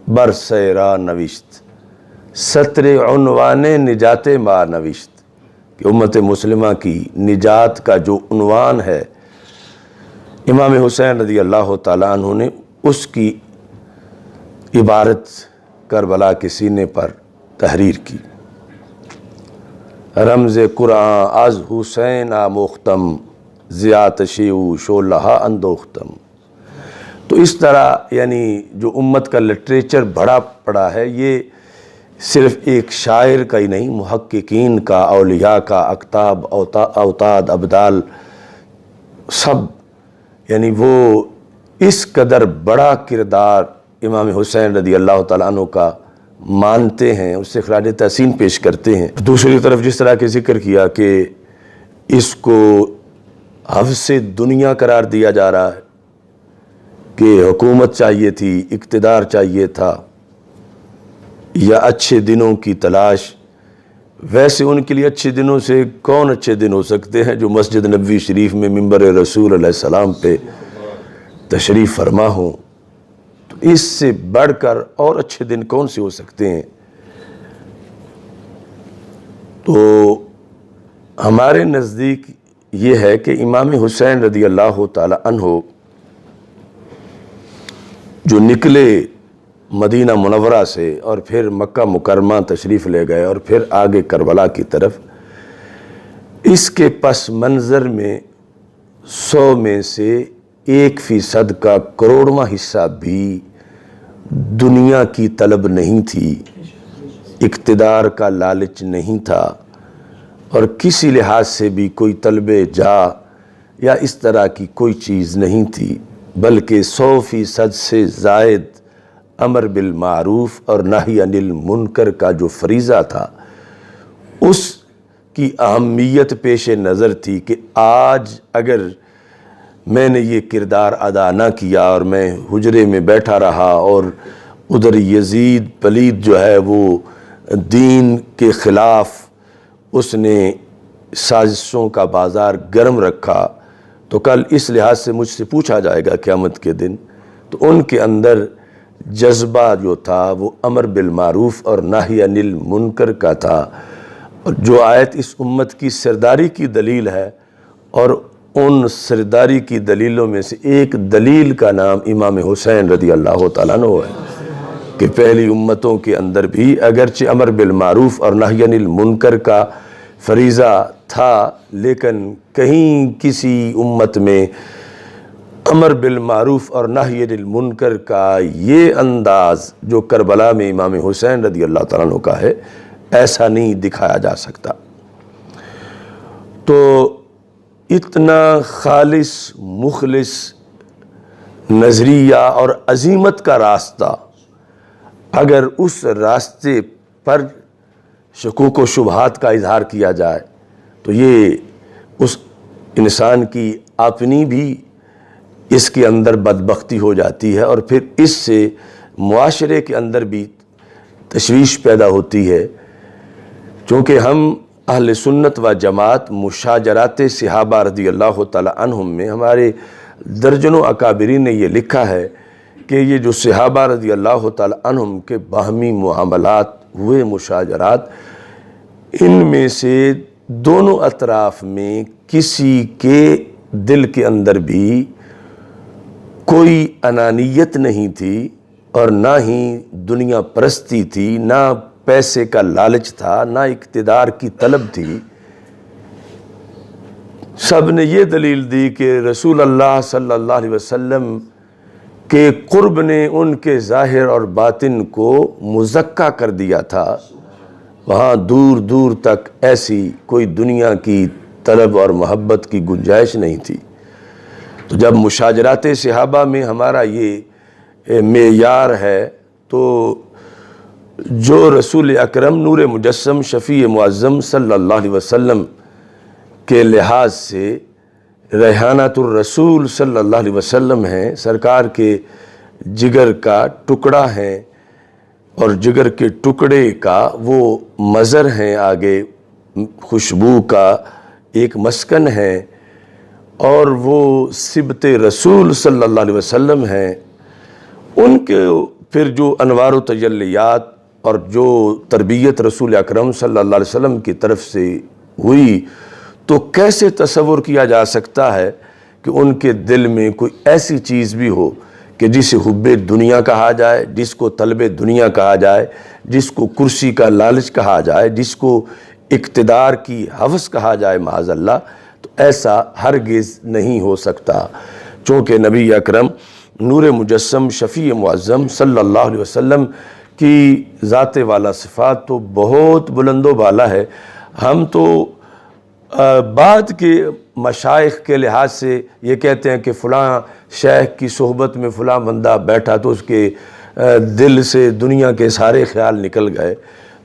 برسیرا نوشت سطر عنوان نجات ما نوشت کہ امت مسلمہ کی نجات کا جو عنوان ہے امام حسین رضی اللہ تعالیٰ عنہ نے اس کی عبارت کربلا کے سینے پر تحریر کی۔ رمز قرآن از حسین آموختم زیات شیو شولہا اندوختم۔ تو اس طرح یعنی جو امت کا لٹریچر بڑا پڑا ہے، یہ صرف ایک شاعر کا ہی نہیں، محققین کا، اولیاء کا، اقطاب، اوتاد، ابدال، سب یعنی وہ اس قدر بڑا کردار امام حسین رضی اللہ تعالیٰ عنہ کا مانتے ہیں، اس سے خراج تحسین پیش کرتے ہیں۔ دوسری طرف جس طرح کے ذکر کیا کہ اس کو حفظ دنیا قرار دیا جا رہا ہے کہ حکومت چاہیے تھی، اقتدار چاہیے تھا یا اچھے دنوں کی تلاش، ویسے ان کے لیے اچھے دنوں سے کون اچھے دن ہو سکتے ہیں جو مسجد نبوی شریف میں منبر رسول علیہ السلام پہ تشریف فرما ہوں، تو اس سے بڑھ کر اور اچھے دن کون سے ہو سکتے ہیں؟ تو ہمارے نزدیک یہ ہے کہ امام حسین رضی اللہ تعالی عنہ جو نکلے مدینہ منورہ سے اور پھر مکہ مکرمہ تشریف لے گئے اور پھر آگے کربلا کی طرف، اس کے پس منظر میں 100 میں سے 1% کا کروڑواں حصہ بھی دنیا کی طلب نہیں تھی، اقتدار کا لالچ نہیں تھا، اور کسی لحاظ سے بھی کوئی طلب جا یا اس طرح کی کوئی چیز نہیں تھی، بلکہ 100% سے زائد امر بالمعروف اور نہی عن المنکر کا جو فریضہ تھا، اس کی اہمیت پیش نظر تھی کہ آج اگر میں نے یہ کردار ادا نہ کیا اور میں حجرے میں بیٹھا رہا اور ادھر یزید پلید جو ہے وہ دین کے خلاف اس نے سازشوں کا بازار گرم رکھا، تو کل اس لحاظ سے مجھ سے پوچھا جائے گا قیامت کے دن، تو ان کے اندر جذبہ جو تھا وہ امر بالمعروف اور نہی عن المنکر کا تھا، اور جو آیت اس امت کی سرداری کی دلیل ہے، اور ان سرداری کی دلیلوں میں سے ایک دلیل کا نام امام حسین رضی اللہ تعالیٰ عنہ ہے کہ پہلی امتوں کے اندر بھی اگرچہ امر بالمعروف اور نہی عن المنکر کا فریضہ تھا، لیکن کہیں کسی امت میں امر بالمعروف اور نہی عن المنکر کا یہ انداز جو کربلا میں امام حسین رضی اللہ تعالیٰ عنہ کا ہے، ایسا نہیں دکھایا جا سکتا۔ تو اتنا خالص مخلص نظریہ اور عظیمت کا راستہ، اگر اس راستے پر شکوک و شبہات کا اظہار کیا جائے تو یہ اس انسان کی اپنی بھی اس کے اندر بدبختی ہو جاتی ہے، اور پھر اس سے معاشرے کے اندر بھی تشویش پیدا ہوتی ہے، چونکہ ہم اہل سنت و جماعت مشاجرات صحابہ رضی اللہ تعالی عنہم میں ہمارے درجنوں اکابرین نے یہ لکھا ہے کہ یہ جو صحابہ رضی اللہ تعالی عنہم کے باہمی معاملات ہوئے، مشاجرات، ان میں سے دونوں اطراف میں کسی کے دل کے اندر بھی کوئی انانیت نہیں تھی، اور نہ ہی دنیا پرستی تھی، نہ پیسے کا لالچ تھا، نہ اقتدار کی طلب تھی۔ سب نے یہ دلیل دی کہ رسول اللہ صلی اللہ علیہ وسلم کے قرب نے ان کے ظاہر اور باطن کو مزکا کر دیا تھا، وہاں دور دور تک ایسی کوئی دنیا کی طلب اور محبت کی گنجائش نہیں تھی۔ تو جب مشاجرات صحابہ میں ہمارا یہ معیار ہے، تو جو رسول اکرم نور مجسم شفیع معظم صلی اللہ علیہ وسلم کے لحاظ سے ریحانۃ الرسول صلی اللہ علیہ وسلم ہیں، سرکار کے جگر کا ٹکڑا ہیں، اور جگر کے ٹکڑے کا وہ مظہر ہیں، آگے خوشبو کا ایک مسکن ہے، اور وہ صبت رسول صلی اللہ علیہ وسلم ہیں، ان کے پھر جو انوار و تجلیات اور جو تربیت رسول اکرم صلی اللہ علیہ وسلم کی طرف سے ہوئی، تو کیسے تصور کیا جا سکتا ہے کہ ان کے دل میں کوئی ایسی چیز بھی ہو کہ جسے حب دنیا کہا جائے، جس کو طلب دنیا کہا جائے، جس کو کرسی کا لالچ کہا جائے، جس کو اقتدار کی ہوس کہا جائے معاذ اللہ، تو ایسا ہرگز نہیں ہو سکتا، چونکہ نبی اکرم نور مجسم شفیع معظم صلی اللہ علیہ وسلم کی ذات والا صفات تو بہت بلند و بالا ہے۔ ہم تو بعد کے مشائخ کے لحاظ سے یہ کہتے ہیں کہ فلاں شیخ کی صحبت میں فلاں بندہ بیٹھا تو اس کے دل سے دنیا کے سارے خیال نکل گئے،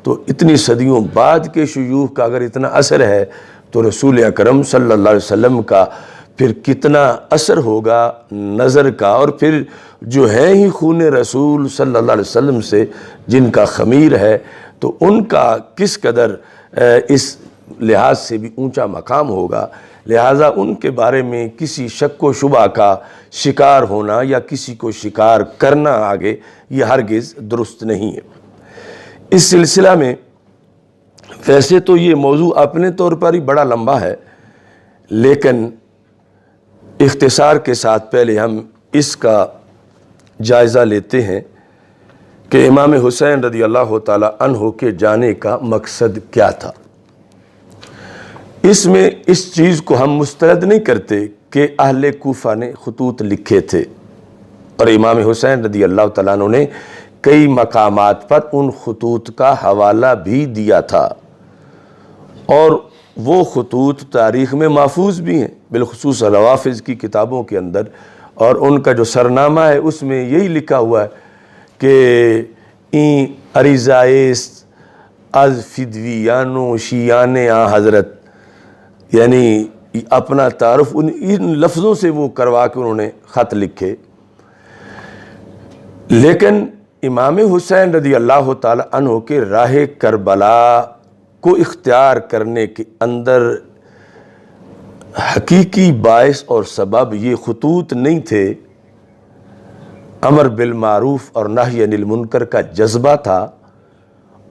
تو اتنی صدیوں بعد کے شیوخ کا اگر اتنا اثر ہے تو رسول اکرم صلی اللہ علیہ وسلم کا پھر کتنا اثر ہوگا نظر کا، اور پھر جو ہیں ہی خون رسول صلی اللہ علیہ وسلم سے جن کا خمیر ہے، تو ان کا کس قدر اس لحاظ سے بھی اونچا مقام ہوگا۔ لہٰذا ان کے بارے میں کسی شک و شبہ کا شکار ہونا یا کسی کو شکار کرنا آگے یہ ہرگز درست نہیں ہے۔ اس سلسلہ میں ویسے تو یہ موضوع اپنے طور پر ہی بڑا لمبا ہے، لیکن اختصار کے ساتھ پہلے ہم اس کا جائزہ لیتے ہیں کہ امام حسین رضی اللہ تعالی عنہ کے جانے کا مقصد کیا تھا۔ اس میں اس چیز کو ہم مسترد نہیں کرتے کہ اہل کوفہ نے خطوط لکھے تھے، اور امام حسین رضی اللہ تعالیٰ عنہ نے کئی مقامات پر ان خطوط کا حوالہ بھی دیا تھا، اور وہ خطوط تاریخ میں محفوظ بھی ہیں، بالخصوص روافظ کی کتابوں کے اندر، اور ان کا جو سرنامہ ہے اس میں یہی لکھا ہوا ہے کہ این عریضائیس از فدویانو شیان آ حضرت، یعنی اپنا تعارف ان لفظوں سے وہ کروا کے انہوں نے خط لکھے۔ لیکن امام حسین رضی اللہ تعالی عنہ کے راہ کربلا کو اختیار کرنے کے اندر حقیقی باعث اور سبب یہ خطوط نہیں تھے، امر بالمعروف اور نہی عن المنکر کا جذبہ تھا،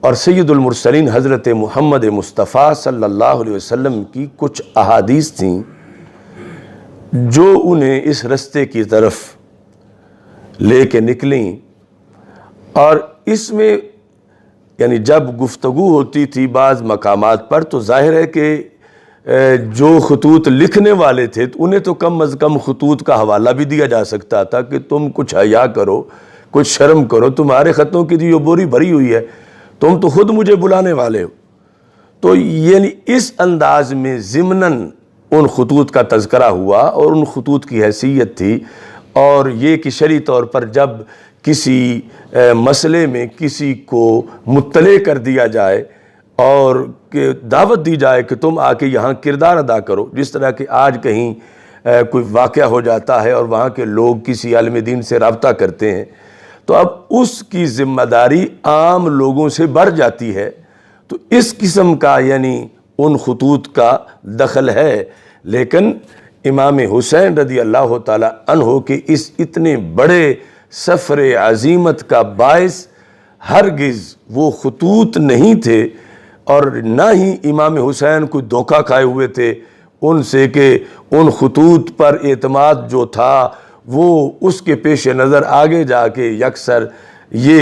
اور سید المرسلین حضرت محمد مصطفیٰ صلی اللہ علیہ وسلم کی کچھ احادیث تھیں جو انہیں اس رستے کی طرف لے کے نکلیں، اور اس میں یعنی جب گفتگو ہوتی تھی بعض مقامات پر تو ظاہر ہے کہ جو خطوط لکھنے والے تھے انہیں تو کم از کم خطوط کا حوالہ بھی دیا جا سکتا تھا کہ تم کچھ حیا کرو، کچھ شرم کرو، تمہارے خطوں کی جو بوری بھری ہوئی ہے، تم تو خود مجھے بلانے والے ہو۔ تو یعنی اس انداز میں ضمناً ان خطوط کا تذکرہ ہوا، اور ان خطوط کی حیثیت تھی، اور یہ کہ شرعی طور پر جب کسی مسئلے میں کسی کو مطلع کر دیا جائے اور کہ دعوت دی جائے کہ تم آ کے یہاں کردار ادا کرو، جس طرح کہ آج کہیں کوئی واقعہ ہو جاتا ہے اور وہاں کے لوگ کسی عالم دین سے رابطہ کرتے ہیں، تو اب اس کی ذمہ داری عام لوگوں سے بڑھ جاتی ہے، تو اس قسم کا یعنی ان خطوط کا دخل ہے۔ لیکن امام حسین رضی اللہ تعالی عنہ کے اس اتنے بڑے سفر عظیمت کا باعث ہرگز وہ خطوط نہیں تھے، اور نہ ہی امام حسین کوئی دھوکہ کھائے ہوئے تھے ان سے کہ ان خطوط پر اعتماد جو تھا وہ اس کے پیش نظر آگے جا کے یکسر یہ